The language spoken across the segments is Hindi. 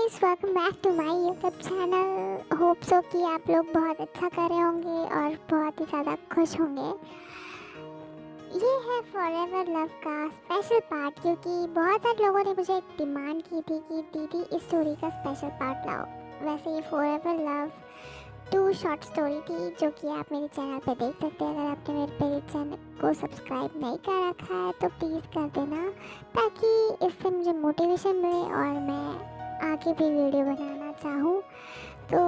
Guys, welcome back to my YouTube channel. Hope so कि आप लोग बहुत अच्छा कर रहे होंगे और बहुत ही ज़्यादा खुश होंगे। ये है फॉरएवर लव का स्पेशल पार्ट, क्योंकि बहुत सारे लोगों ने मुझे डिमांड की थी कि दीदी इस स्टोरी का स्पेशल पार्ट लाओ। वैसे ये फॉरएवर लव 2 शॉर्ट स्टोरी थी, जो कि आप मेरे चैनल पे देख सकते हैं। अगर आपने मेरे चैनल को सब्सक्राइब नहीं कर रखा है तो प्लीज़ कर देना, ताकि इससे मुझे मोटिवेशन मिले और मैं आगे भी वीडियो बनाना चाहूँ। तो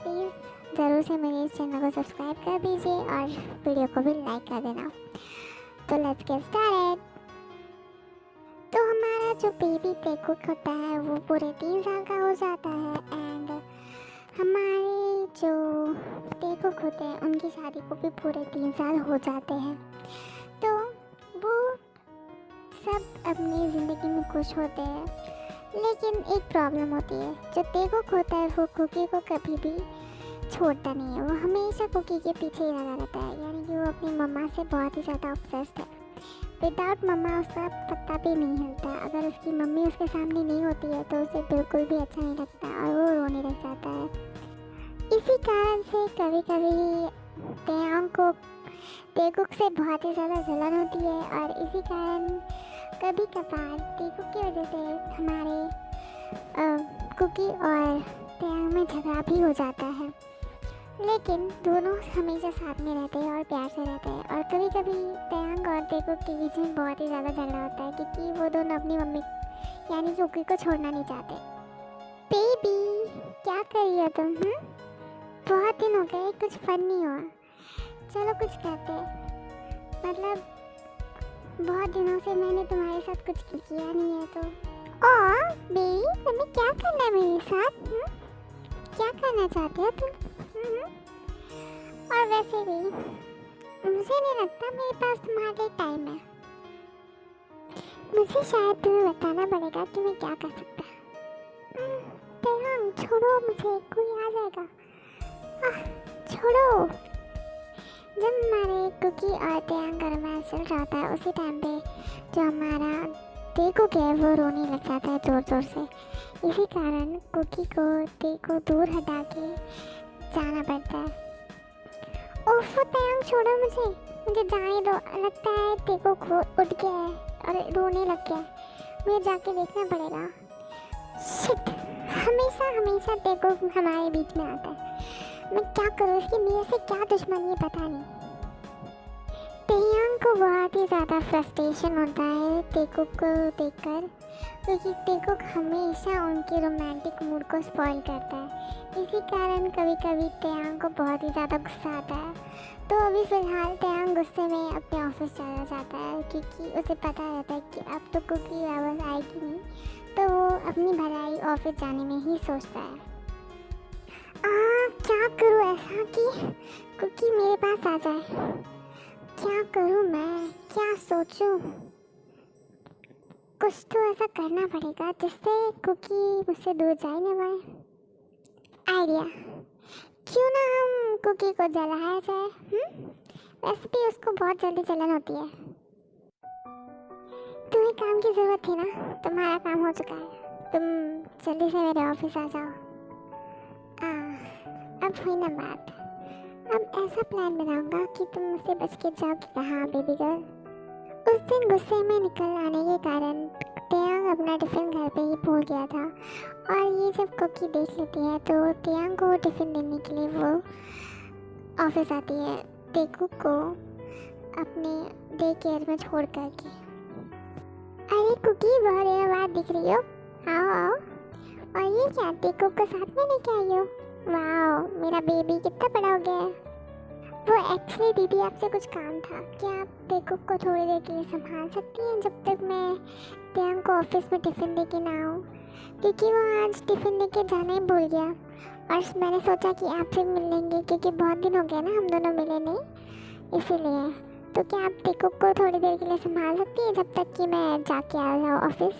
प्लीज़ ज़रूर से मेरे इस चैनल को सब्सक्राइब कर दीजिए और वीडियो को भी लाइक कर देना। तो लेट्स गेट स्टार्टेड। तो हमारा जो बेबी टेकुक होता है वो पूरे 3 साल का हो जाता है, एंड हमारे जो टेकुक होते हैं उनकी शादी को भी पूरे 3 साल हो जाते हैं। तो वो सब अपनी ज़िंदगी में खुश होते हैं, लेकिन एक प्रॉब्लम होती है। जो टेकुक होता है वो कुकी को कभी भी छोड़ता नहीं है। वो हमेशा कुकी के पीछे ही लगा रहता है, यानी कि वो अपनी मम्मा से बहुत ही ज़्यादा ऑब्सेस्ड है। विदाउट मम्मा उसका पत्ता भी नहीं हिलता। अगर उसकी मम्मी उसके सामने नहीं होती है तो उसे बिल्कुल भी अच्छा नहीं लगता और वो रोने लग जाता है। इसी कारण से कभी कभी तेयांग को टेकुक से बहुत ही ज़्यादा जलन होती है, और इसी कारण कभी कभार टेकुक की वजह से हमारे कुकी और तेयांग में झगड़ा भी हो जाता है। लेकिन दोनों हमेशा साथ में रहते हैं और प्यार से रहते हैं। और कभी कभी तेयांग और टेकुक के बीच में बहुत ही ज़्यादा झगड़ा होता है, क्योंकि वो दोनों अपनी मम्मी यानी कुकी को छोड़ना नहीं चाहते। बेबी, क्या कर रही हो तुम? बहुत दिन हो गए, कुछ फन नहीं हुआ। चलो कुछ करते हैं। मतलब बहुत दिनों से मैंने तुम्हारे साथ कुछ किया नहीं है। तो बेबी, तुम्हें क्या करना है मेरे साथ? क्या करना चाहते हो तुम? और वैसे भी मुझे नहीं लगता मेरे पास तुम्हारे लिए टाइम है। मुझे शायद तुम्हें बताना पड़ेगा कि मैं क्या कर सकता। तेयांग, छोड़ो मुझे, कोई आ जाएगा। छोड़ो। जब हमारे कुकी और तेयांग का रोमांस चल रहा होता है, उसी टाइम पे जो हमारा टेकुक है वो रोने लग जाता है ज़ोर ज़ोर से। इसी कारण कुकी को टेको दूर हटा के जाना पड़ता है। ओफ तेयांग, छोड़ो मुझे जाने दो। लगता है टेको उठ गया है और रोने लग गया है। मुझे जाके देखना पड़ेगा। शिट, हमेशा टेको हमारे बीच में आता है। मैं क्या करूँ, इसकी मेरे से क्या दुश्मनी है पता नहीं। तेयांग को बहुत ही ज़्यादा फ्रस्ट्रेशन होता है टेकुक को देखकर, क्योंकि टेकुक हमेशा उनके रोमांटिक मूड को स्पॉइल करता है। इसी कारण कभी कभी तेयांग को बहुत ही ज़्यादा गुस्सा आता है। तो अभी फ़िलहाल तेयांग गुस्से में अपने ऑफिस चला जाता है, क्योंकि उसे पता रहता है कि अब तो कुकी वापस आएगी नहीं। तो वो अपनी भलाई ऑफिस जाने में ही सोचता है। क्या करूँ ऐसा कि कुकी मेरे पास आ जाए? क्या करूँ मैं, क्या सोचूं? कुछ तो ऐसा करना पड़ेगा जिससे कुकी मुझसे दूर जाए ना भाई। आइडिया, क्यों ना हम कुकी को जलाया जाए? वैसे भी उसको बहुत जल्दी जलन होती है। तुम्हें काम की ज़रूरत थी ना, तुम्हारा काम हो चुका है। तुम जल्दी से मेरे ऑफिस आ जाओ। अब हुई ना बात। अब ऐसा प्लान बनाऊंगा कि तुम मुझसे बच के जाओ कि कहाँ बेबी गर्ल। उस दिन गुस्से में निकल आने के कारण तेयांग अपना टिफ़िन घर पे ही भूल गया था, और ये जब कुकी देख लेती है तो तेयांग को टिफ़िन देने के लिए वो ऑफिस आती है, टेकुक को अपने डे केयर में छोड़ करके। अरे कुकी, बहुत देर बाद दिख रही हो। आओ। और ये क्या, टेकुक को साथ में लेके आई हो? वाओ, मेरा बेबी कितना बड़ा हो गया है। वो एक्चुअली दीदी, आपसे कुछ काम था। क्या आप टेकुक को थोड़ी देर के लिए संभाल सकती हैं जब तक मैं तेयांग को ऑफिस में टिफ़िन लेके ना आऊँ? क्योंकि वो आज टिफ़िन लेके जाना ही भूल गया, और मैंने सोचा कि आपसे मिल लेंगे, क्योंकि बहुत दिन हो गया ना हम दोनों मिले नहीं, इसीलिए। तो क्या आप टेकुक को थोड़ी देर के लिए संभाल सकती हैं जब तक कि मैं जाके आ जाऊँ ऑफिस?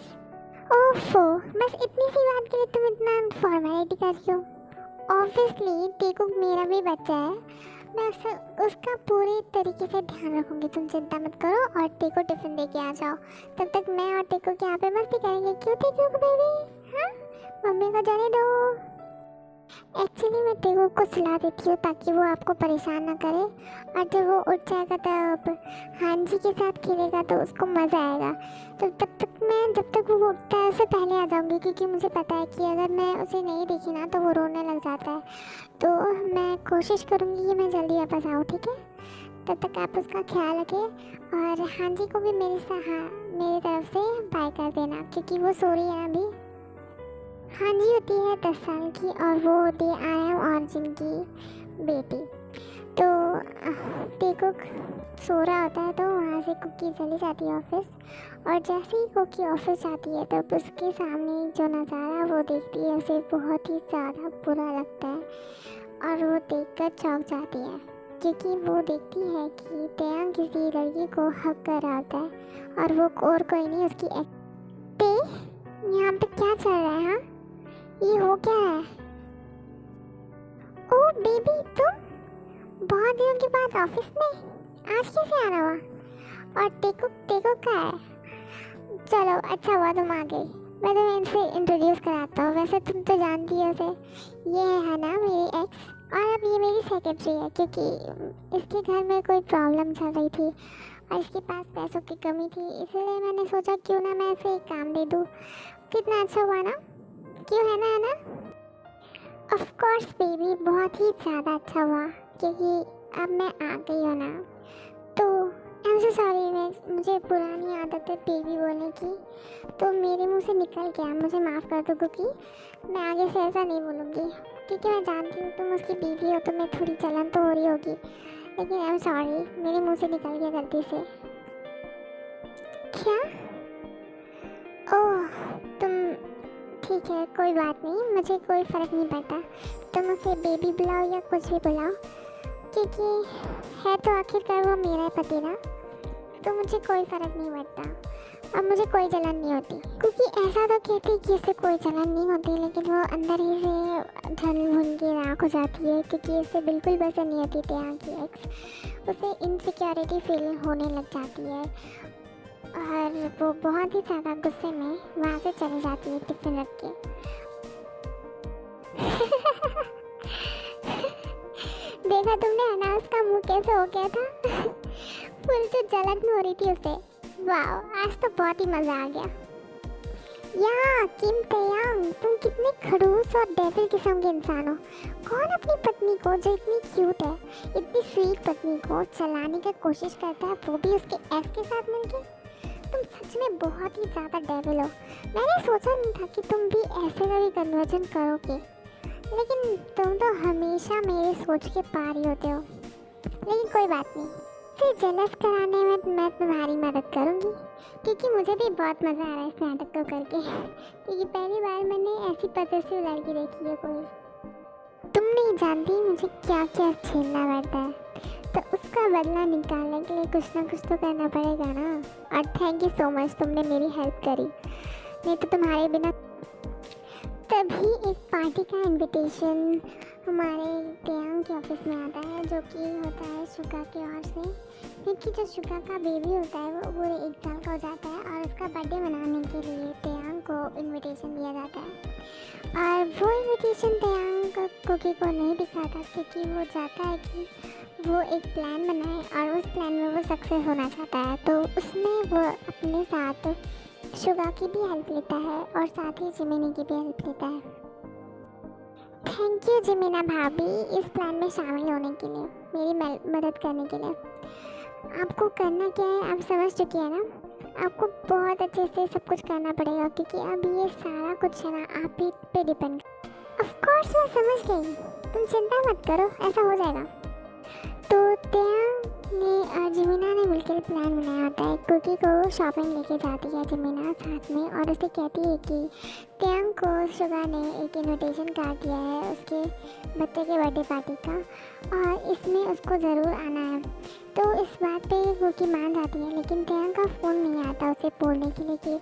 ओफो, बस इतनी सी बात के लिए तुम इतना फॉर्मेलिटी कर रही हो? ऑब्वियसली टेकुक मेरा भी बच्चा है, मैं उसका पूरी तरीके से ध्यान रखूँगी। तुम चिंता मत करो, और टेको टिफ़िन दे के आ जाओ। तब तक मैं और टेकुक यहाँ पे मस्ती करेंगे। क्यों टेकुक बेबी? हाँ, मम्मी को जाने दो। एक्चुअली मैं तेगो को सुला देती हूँ ताकि वो आपको परेशान ना करे, और जब वो उठ जाएगा तब हांजी के साथ खेलेगा तो उसको मज़ा आएगा। तो जब तक वो उठता है उससे पहले आ जाऊँगी, क्योंकि मुझे पता है कि अगर मैं उसे नहीं देखी ना तो वो रोने लग जाता है। तो मैं कोशिश करूँगी कि मैं जल्दी वापस आऊँ, ठीक है? तब तक आप उसका ख्याल रखें, और हांजी को भी मेरी तरफ से बाय कर देना, क्योंकि वो सो रही है अभी। हांजी होती है 10 साल की और वो होती है आयम और जिनकी बेटी। तो टेकुक सो रहा होता है तो वहाँ से कुकी चली जाती है ऑफिस, और जैसे ही कुकी ऑफिस जाती है तो उसके सामने जो नज़ारा वो देखती है उसे बहुत ही ज़्यादा बुरा लगता है और वो देखकर चौंक जाती है, क्योंकि वो देखती है कि तयांग किसी लड़की को हक कर रहा होता है और वो और कोई नहीं उसकी यहाँ पे क्या चल रहा है? हाँ, ये हो क्या है? ओह बेबी, तुम बहुत दिनों के बाद ऑफिस में आज कैसे आना हुआ? और टेको का है? चलो अच्छा हुआ तुम आ गई, मैं तुम्हें इनसे इंट्रोड्यूस कराता हूँ। वैसे तुम तो जानती हो उसे, ये है ना मेरी एक्स, और अब ये मेरी सेक्रेटरी है, क्योंकि इसके घर में कोई प्रॉब्लम चल रही थी और इसके पास पैसों की कमी थी, इसलिए मैंने सोचा क्यों ना मैं इसे एक काम दे दूँ। कितना अच्छा हुआ ना, क्यों है ना? ऑफ कोर्स बेबी, बहुत ही ज़्यादा अच्छा हुआ, क्योंकि अब मैं आ गई हूँ ना। तो आई एम सो सॉरी, मुझे पुरानी आदत है बेबी बोलने की, तो मेरे मुंह से निकल गया, मुझे माफ़ कर दो कुकी। मैं आगे से ऐसा नहीं बोलूँगी, क्योंकि मैं जानती हूँ तुम उसकी बीवी हो तो मैं थोड़ी जलन तो हो रही होगी, लेकिन आई एम सॉरी, मेरे मुंह से निकल गया गलती से। क्या? ओह तुम, ठीक है कोई बात नहीं, मुझे कोई फ़र्क नहीं पड़ता, तुम उसे बेबी बुलाओ या कुछ भी बुलाओ, क्योंकि है तो आखिरकार वो मेरा पति ना, तो मुझे कोई फ़र्क नहीं पड़ता और मुझे कोई जलन नहीं होती। क्योंकि ऐसा तो कहती कि इससे कोई जलन नहीं होती, लेकिन वो अंदर ही से जल भुन के राख हो जाती है, क्योंकि इससे बिल्कुल पसंद नहीं होती तयांग की एक्स। उसे इनसिक्योरिटी फील होने लग जाती है और वो बहुत ही ज़्यादा गुस्से में वहाँ से चली जाती है टिफिन रख के। देखा तुमने है उसका मुंह कैसे हो गया था? फुल तो जलन हो रही थी उसे। वाह, आज तो बहुत ही मज़ा आ गया। या किम तयांग, तुम कितने खड़ूस और डेविल किस्म के इंसान हो। कौन अपनी पत्नी को जो इतनी क्यूट है, इतनी स्वीट पत्नी को चलाने की कोशिश करता है, वो भी उसके एक्स के साथ मिलके? तुम सच में बहुत ही ज़्यादा डेविल हो। मैंने सोचा नहीं था कि तुम भी ऐसे कभी कन्वर्जन करोगे, लेकिन तुम तो हमेशा मेरे सोच के पार ही होते हो। लेकिन कोई बात नहीं, फिर जेलस कराने में मैं तुम्हारी मदद करूँगी, क्योंकि मुझे भी बहुत मज़ा आ रहा है इस नाटक को करके, क्योंकि पहली बार मैंने ऐसी पॉसेसिव लड़की देखी है कोई। तुम नहीं जानती मुझे क्या क्या झेलना पड़ता है, तो उसका बदला निकालने के लिए कुछ ना कुछ तो करना पड़ेगा ना। और थैंक यू सो मच, तुमने मेरी हेल्प करी, नहीं तो तुम्हारे बिना। तभी एक पार्टी का इनविटेशन हमारे तयांग के ऑफिस में आता है, जो कि होता है शुगा के ओर से, क्योंकि जो शुगा का बेबी होता है वो पूरे 1 साल का हो जाता है और उसका बर्थडे मनाने के लिए तयांग को इनविटेशन दिया जाता है। और वो इनविटेशन तयांग कुकी को नहीं दिखाता, क्योंकि वो चाहता है कि वो एक प्लान बनाए और उस प्लान में वो सक्सेस होना चाहता है। तो उसमें वो अपने साथ शुगा की भी हेल्प लेता है और साथ ही जिमिनी की भी हेल्प लेता है। थैंक यू जिमिना भाभी इस प्लान में शामिल होने के लिए, मेरी मदद करने के लिए। आपको करना क्या है आप समझ चुकी है ना। आपको बहुत अच्छे से सब कुछ करना पड़ेगा, क्योंकि अब ये सारा कुछ है ना आप ही पे डिपेंड। ऑफ कोर्स मैं समझ गई, तुम चिंता मत करो, ऐसा हो जाएगा। तो तयांग ने और जिमिना ने मिलकर प्लान बनाया होता है। कुकी को शॉपिंग लेके जाती है जिमिना साथ में, और उसे कहती है कि तयांग को शुगा ने एक इनविटेशन कार्ड दिया है उसके बच्चे के बर्थडे पार्टी का, और इसमें उसको ज़रूर आना है। तो इस बात पे कुकी मान जाती है, लेकिन तयांग का फ़ोन नहीं आता उसे बोलने के लिए कि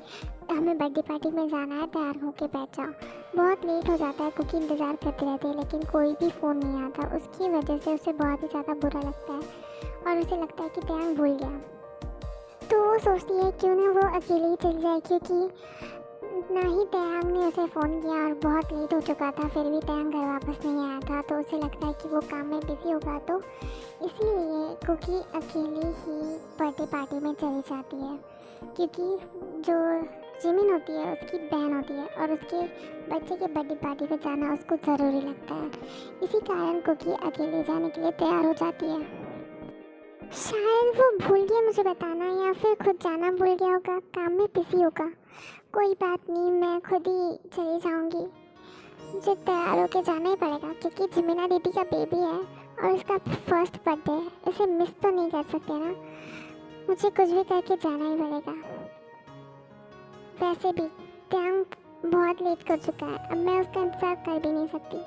हमें बर्थडे पार्टी में जाना है, तैयार होके बैठ जाओ। बहुत लेट हो जाता है, कुकी इंतज़ार करते रहते हैं, लेकिन कोई भी फ़ोन नहीं आता। उसकी वजह से उसे बहुत ही ज़्यादा बुरा लगता है और उसे लगता है कि तयांग भूल गया। तो वो सोचती है क्यों ना वो अकेले ही चली जाए, क्योंकि ना ही तयांग ने उसे फ़ोन किया और बहुत लेट हो चुका था, फिर भी तयांग घर वापस नहीं आया था। तो उसे लगता है कि वो काम में बिज़ी होगा, तो इसीलिए कुकी अकेली ही बर्थडे पार्टी में चली जाती है, क्योंकि जो जिमिन होती है उसकी बहन होती है और उसके बच्चे के बर्थडे पार्टी पे जाना उसको ज़रूरी लगता है। इसी कारण कुकी अकेले जाने के लिए तैयार हो जाती है। शायद वो भूल गया मुझे बताना, या फिर खुद जाना भूल गया होगा, काम में बिजी होगा। कोई बात नहीं, मैं खुद ही चली जाऊंगी। मुझे तैयार होके जाना ही पड़ेगा, क्योंकि जिमिना दीदी का बेबी है और उसका फर्स्ट बर्थडे है, इसे मिस तो नहीं कर सकते ना। मुझे कुछ भी करके जाना ही पड़ेगा। वैसे भी तयांग बहुत लेट कर चुका है, अब मैं उसका इंतज़ार कर भी नहीं सकती।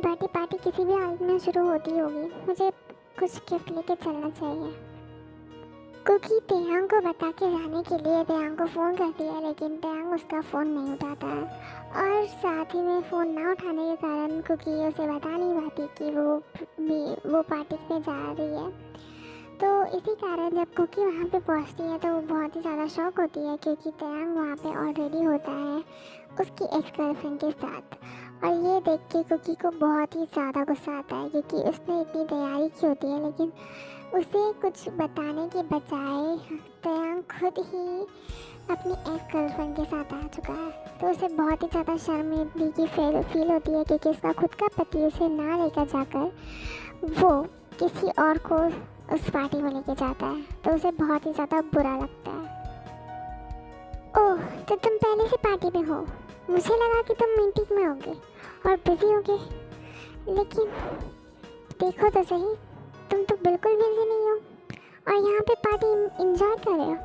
बर्थडे पार्टी किसी भी हालत में शुरू होती होगी, मुझे कुछ गिफ्ट लेके चलना चाहिए। कुकी तयांग को बता के जाने के लिए तयांग को फ़ोन करती है, लेकिन तयांग उसका फ़ोन नहीं उठाता है और साथ ही में फ़ोन ना उठाने के कारण कुकी उसे बता नहीं पाती कि वो पार्टी में जा रही है। तो इसी कारण जब कुकी वहाँ पे पहुँचती है तो वो बहुत ही ज़्यादा शॉक होती है, क्योंकि तयांग वहाँ पे ऑलरेडी होता है उसकी एक्स गर्लफ्रेंड के साथ। और ये देख के कुकी को बहुत ही ज़्यादा गुस्सा आता है, क्योंकि उसने इतनी तैयारी की होती है, लेकिन उसे कुछ बताने के बजाय तयांग खुद ही अपनी एक्स गर्लफ्रेंड के साथ आ चुका है। तो उसे बहुत ही ज़्यादा शर्मिंदगी की फील होती है, क्योंकि उसका खुद का पति उसे ना लेकर जाकर वो किसी और को उस पार्टी में लेके जाता है, तो उसे बहुत ही ज़्यादा बुरा लगता है। ओह, तो तुम पहले से पार्टी में हो? मुझे लगा कि तुम मीटिंग में होगे और बिजी होगे, लेकिन देखो तो सही, तुम तो बिल्कुल बिजी नहीं हो और यहाँ पे पार्टी एंजॉय कर रहे हो।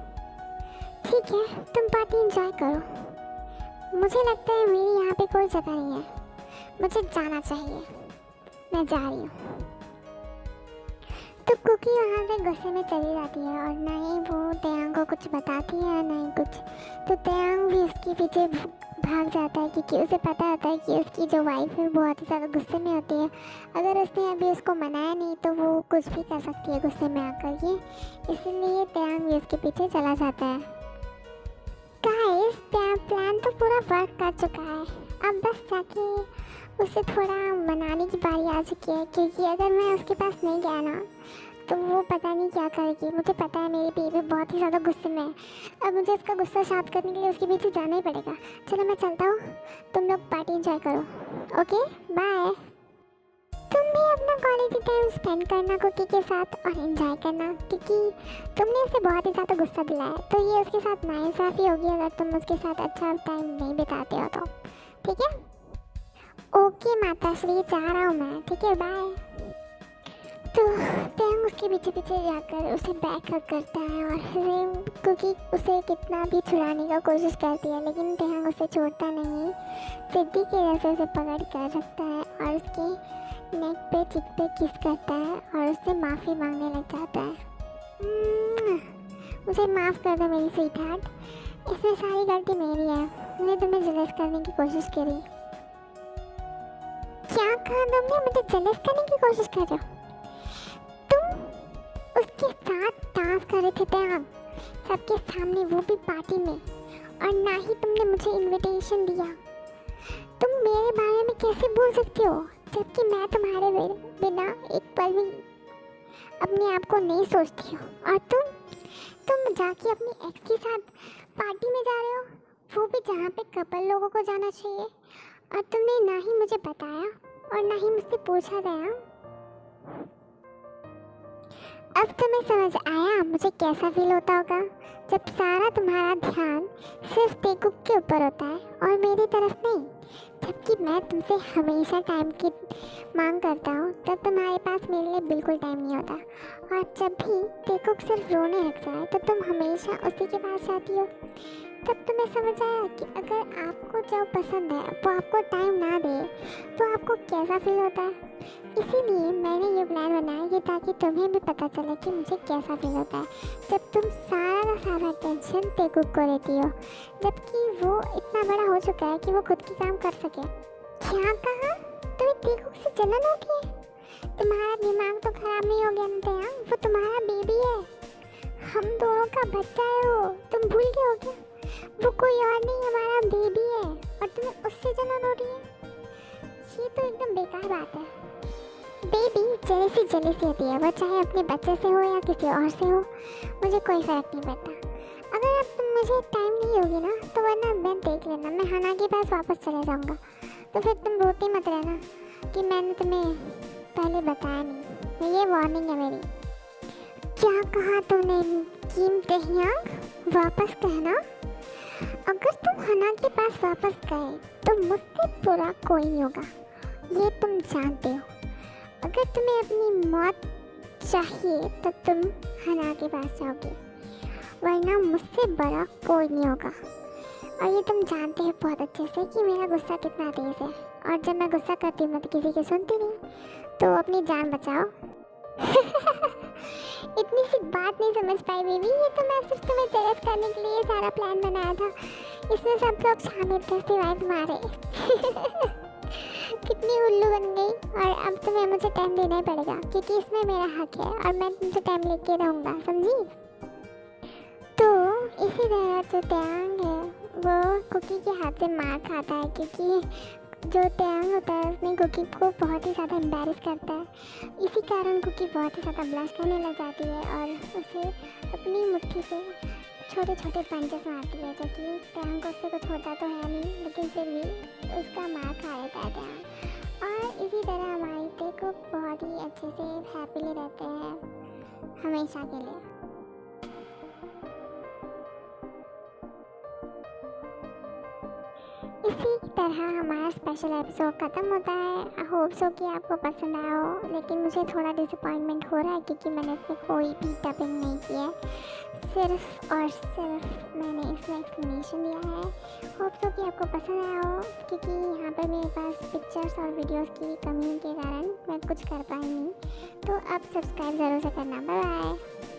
ठीक है, तुम पार्टी एंजॉय करो। मुझे लगता है मेरी यहाँ पे कोई जगह नहीं है, मुझे जाना चाहिए, मैं जा रही हूँ। तो कुकी वहाँ से गुस्से में चली जाती है और ना ही वो तयांग को कुछ बताती है ना ही कुछ। तो तयांग भी उसके पीछे भाग जाता है, क्योंकि उसे पता होता है कि उसकी जो वाइफ है बहुत ही ज़्यादा गुस्से में होती है। अगर उसने अभी उसको मनाया नहीं तो वो कुछ भी कर सकती है गुस्से में आकर के, इसलिए तयांग भी उसके पीछे चला जाता है। गाइस, प्लान तो पूरा वर्क कर चुका है, अब बस जाके उसे थोड़ा मनाने की बारी आ चुकी है, क्योंकि अगर मैं उसके पास नहीं गया ना तो वो पता नहीं क्या करेगी। मुझे पता है मेरी बेबी बहुत ही ज़्यादा गुस्से में है, अब मुझे उसका गुस्सा शांत करने के लिए उसके पीछे जाना ही पड़ेगा। चलो मैं चलता हूँ, तुम लोग पार्टी एंजॉय करो। Okay bye. तुम भी अपना क्वालिटी टाइम स्पेंड करना कुकी के साथ और एंजॉय करना, क्योंकि तुमने उसे बहुत ही ज़्यादा गुस्सा दिलाया, तो ये उसके साथ नाइंसाफ़ी होगी अगर तुम उसके साथ अच्छा टाइम नहीं बिताते हो तो। ठीक है, ओके माताश्री, जा रहा हूँ मैं, ठीक है बाय। तो तयांग उसके पीछे पीछे जाकर उसे बैकअप करता है और कुकी उसे कितना भी छुड़ाने का कोशिश करती है, लेकिन तयांग उसे छोड़ता नहीं। सिद्धि की वजह से उसे पकड़ कर रखता है और उसके नेक पे चिक पे किस करता है और उससे माफ़ी मांगने लग जाता है। मुझे माफ़ कर दो मेरी स्वीट हार्ट, इसमें सारी गलती मेरी है, मैंने तुम्हें जेलस करने की कोशिश करी। क्या कहा तुमने? मुझे जेलस करने की कोशिश कर रहे हो? तुम उसके साथ डांस कर रहे थे तयांग, सबके सामने, वो भी पार्टी में, और ना ही तुमने मुझे इनविटेशन दिया। तुम मेरे बारे में कैसे बोल सकते हो, जबकि मैं तुम्हारे बिना एक पल भी अपने आप को नहीं सोचती हूँ। और तुम जाके अपनी एक्स के साथ पार्टी में जा रहे हो, वो भी जहाँ पे कपल लोगों को जाना चाहिए, और तुमने ना ही मुझे बताया और ना ही मुझसे पूछा गया। अब तुम्हें समझ आया मुझे कैसा फील होता होगा जब सारा तुम्हारा ध्यान सिर्फ तेकुक के ऊपर होता है और मेरी तरफ नहीं, जबकि मैं तुमसे हमेशा टाइम की मांग करता हूँ, तब तुम्हारे पास मेरे लिए बिल्कुल टाइम नहीं होता। और जब भी तेकुक सिर्फ रोने लग जाए तो तुम हमेशा उसी के पास जाती हो। तब तुम्हें समझ आया कि अगर आपको जो पसंद है वो आपको टाइम ना दे तो आपको कैसा फील होता है। इसीलिए मैंने ये प्लान बनाया कि ताकि तुम्हें भी पता चले कि मुझे कैसा फील होता है जब तुम सारा का सारा टेंशन तेकुक को देती हो, जबकि वो इतना बड़ा हो चुका है कि वो खुद की काम कर सके। क्या कहा? तुम्हें तेकुक से जलन होती है? तुम्हारा दिमाग तो खराब नहीं हो गया ना तयांग? वो तुम्हारा बेबी है, हम दोनों का बच्चा है वो, तुम भूल गए हो क्या? वो कोई और नहीं हमारा बेबी है और तुम्हें उससे जलन हो रही है। ये तो एकदम बेकार बात है। बेबी जेलेसी होती है, वो चाहे अपने बच्चे से हो या किसी और से हो, मुझे कोई फ़र्क नहीं पड़ता। अगर अब तुम मुझे टाइम नहीं होगी ना तो वरना मैं देख लेना, मैं हना के पास वापस चले जाऊँगा। तो फिर तुम रोती मत रहना कि मैंने तुम्हें पहले बताया नहीं। ये वार्निंग है मेरी। क्या कहा तुमने कीमते हियांग? वापस कहना। अगर तुम हना के पास वापस गए तो मुझसे बुरा कोई नहीं होगा, ये तुम जानते हो। अगर तुम्हें अपनी मौत चाहिए तो तुम हना के पास जाओगे, वरना मुझसे बड़ा कोई नहीं होगा। और ये तुम जानते हो बहुत अच्छे से कि मेरा गुस्सा कितना तेज़ है, और जब मैं गुस्सा करती हूँ मैं तो किसी की सुनती नहीं। तो अपनी जान बचाओ। इतनी सी बात नहीं समझ पाई बेबी, ये तो मैं सिर्फ तुम्हें जेलस करने के लिए सारा प्लान बनाया था। इसमें सब लोग शामिल थे सिवाय तुम्हारे। कितनी उल्लू बन गई। और अब तुम्हें मुझे टाइम देना ही पड़ेगा क्योंकि इसमें मेरा हक है और मैं तुमसे टाइम लेके रहूँगा, समझी? तो इसी तरह जो त्यांग है वो कुकी के हाथ से मार खाता है, क्योंकि जो त्यांग होता है उसमें कुकी को बहुत ही ज़्यादा एम्बैरस करता है। इसी कारण कुकी बहुत ही ज़्यादा ब्लश करने लग जाती है और उसे अपनी मुट्ठी से छोटे छोटे पंचेस मारती है, जो कि त्यांग को उससे कुछ होता तो है नहीं, लेकिन फिर भी उसका मार खा लेता है त्यांग। और इसी तरह हमारी को बहुत ही अच्छे से हैप्पीली रहते हैं हमेशा के लिए। इसी तरह हमारा स्पेशल एपिसोड ख़त्म होता है। आई होप सो कि आपको पसंद आया हो, लेकिन मुझे थोड़ा डिसअपॉइंटमेंट हो रहा है क्योंकि मैंने इसमें कोई भी डबिंग नहीं की है, सिर्फ और सिर्फ मैंने इसमें एक्सप्लेनेशन दिया है। होप सो कि आपको पसंद आया हो, क्योंकि यहाँ पर मेरे पास पिक्चर्स और वीडियोस की कमी के कारण मैं कुछ कर पाई नहीं। तो अब सब्सक्राइब ज़रूर से करना। Bye bye.